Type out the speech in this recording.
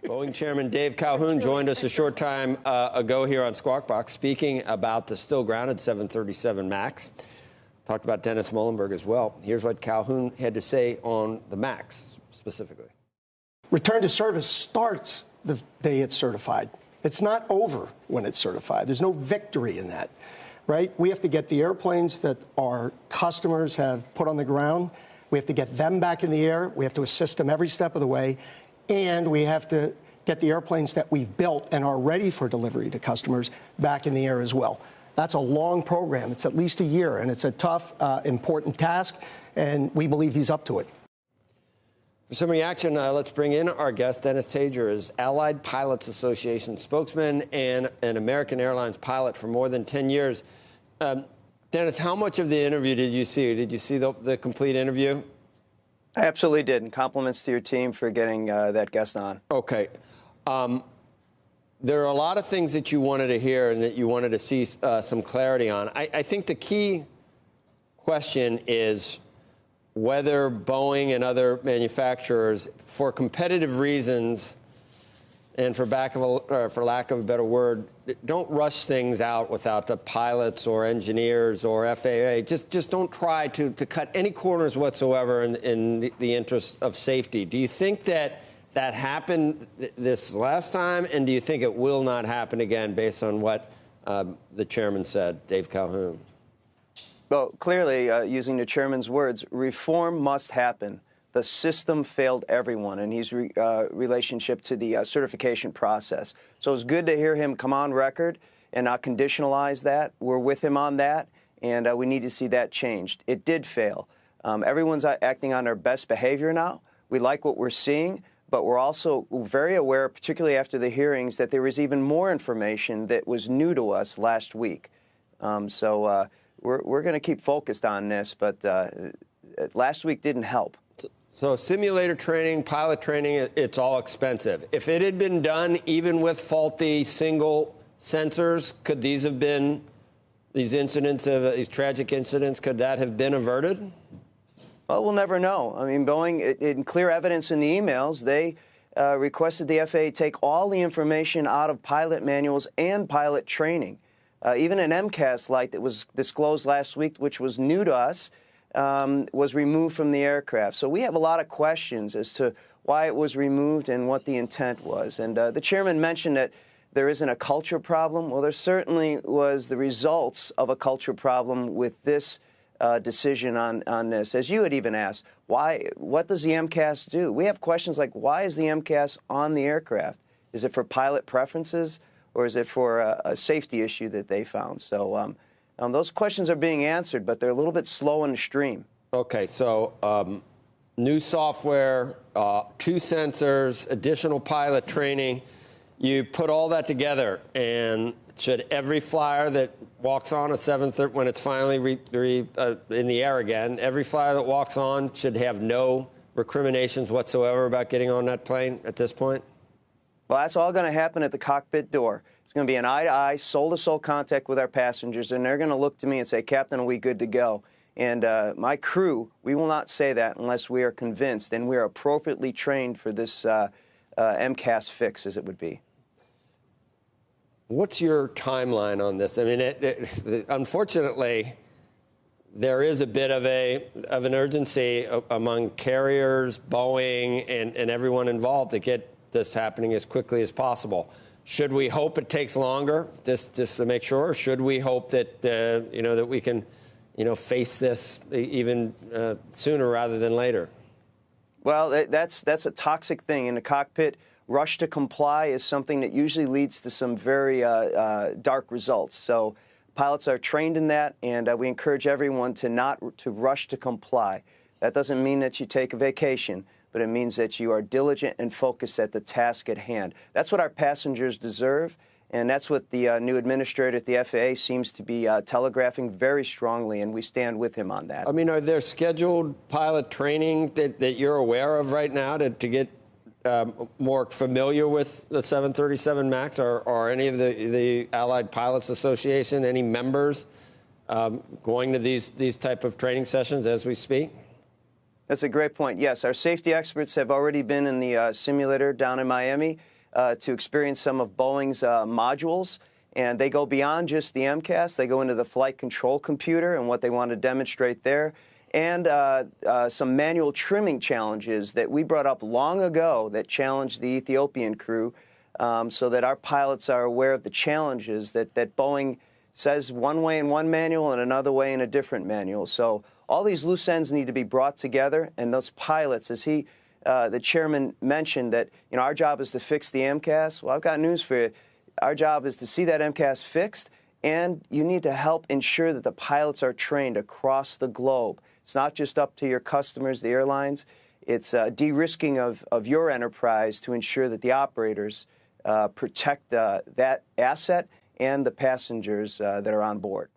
Boeing Chairman Dave Calhoun joined us a short time ago here on Squawk Box, speaking about the still grounded 737 MAX. Talked about Dennis Muhlenberg as well. Here's what Calhoun had to say on the MAX specifically. Return to service starts the day it's certified. It's not over when it's certified. There's no victory in that, right? We have to get the airplanes that our customers have put on the ground. We have to get them back in the air. We have to assist them every step of the way. And we have to get the airplanes that we've built and are ready for delivery to customers back in the air as well. That's a long program. It's at least a year, and it's a tough, important task, and we believe he's up to it. For some reaction, let's bring in our guest. Dennis Tajer is Allied Pilots Association spokesman and an American Airlines pilot for more than 10 years. Dennis, how much of the interview did you see? Did you see the complete interview? I absolutely did, and compliments to your team for getting that guest on. Okay. There are a lot of things that you wanted to hear and that you wanted to see some clarity on. I think the key question is whether Boeing and other manufacturers, for competitive reasons and for lack of a better word, don't rush things out without the pilots or engineers or FAA. Just don't try to cut any corners whatsoever in the interest of safety. Do you think that happened this last time, and do you think it will not happen again based on what the chairman said, Dave Calhoun? Well, clearly, using the chairman's words, reform must happen. The system failed everyone in his relationship to the certification process. So it's good to hear him come on record and not conditionalize that. We're with him on that, and we need to see that changed. It did fail. Everyone's acting on their best behavior now. We like what we're seeing, but we're also very aware, particularly after the hearings, that there was even more information that was new to us last week. So we're going to keep focused on this, but last week didn't help. So simulator training, pilot training, it's all expensive. If it had been done even with faulty single sensors, could these have been, these incidents, these tragic incidents, could that have been averted? Well, we'll never know. I mean, Boeing, in clear evidence in the emails, they requested the FAA take all the information out of pilot manuals and pilot training. Even an MCAS light that was disclosed last week, which was new to us, was removed from the aircraft. So we have a lot of questions as to why it was removed and what the intent was. And the chairman mentioned that there isn't a culture problem. Well, there certainly was the results of a culture problem with this decision on this. As you had even asked, what does the MCAS do? We have questions like, why is the MCAS on the aircraft? Is it for pilot preferences, or is it for a safety issue that they found? So those questions are being answered, but they're a little bit slow in the stream. Okay, so new software, 2 sensors, additional pilot training. You put all that together, and should every flyer that walks on a 737, when it's finally in the air again, every flyer that walks on should have no recriminations whatsoever about getting on that plane at this point? Well, that's all going to happen at the cockpit door. It's going to be an eye-to-eye, soul-to-soul contact with our passengers, and they're going to look to me and say, Captain, are we good to go? And my crew, we will not say that unless we are convinced and we are appropriately trained for this MCAS fix, as it would be. What's your timeline on this? I mean, unfortunately, there is a bit of an urgency among carriers, Boeing, and everyone involved to get this happening as quickly as possible. Should we hope it takes longer, just to make sure? Or should we hope that that we can, face this even sooner rather than later? Well, that's a toxic thing in the cockpit. Rush to comply is something that usually leads to some very dark results. So pilots are trained in that, and we encourage everyone to rush to comply. That doesn't mean that you take a vacation, but it means that you are diligent and focused at the task at hand. That's what our passengers deserve, and that's what the new administrator at the FAA seems to be telegraphing very strongly, and we stand with him on that. I mean, are there scheduled pilot training that you're aware of right now to get more familiar with the 737 MAX, or any of the Allied Pilots Association, any members going to these type of training sessions as we speak? That's a great point. Yes, our safety experts have already been in the simulator down in Miami to experience some of Boeing's modules. And they go beyond just the MCAS. They go into the flight control computer and what they want to demonstrate there. And some manual trimming challenges that we brought up long ago that challenged the Ethiopian crew so that our pilots are aware of the challenges that Boeing says one way in one manual and another way in a different manual. So all these loose ends need to be brought together. And those pilots, as the chairman mentioned, that our job is to fix the MCAS. Well, I've got news for you. Our job is to see that MCAS fixed, and you need to help ensure that the pilots are trained across the globe. It's not just up to your customers, the airlines. It's de-risking of your enterprise to ensure that the operators protect that asset and the passengers that are on board.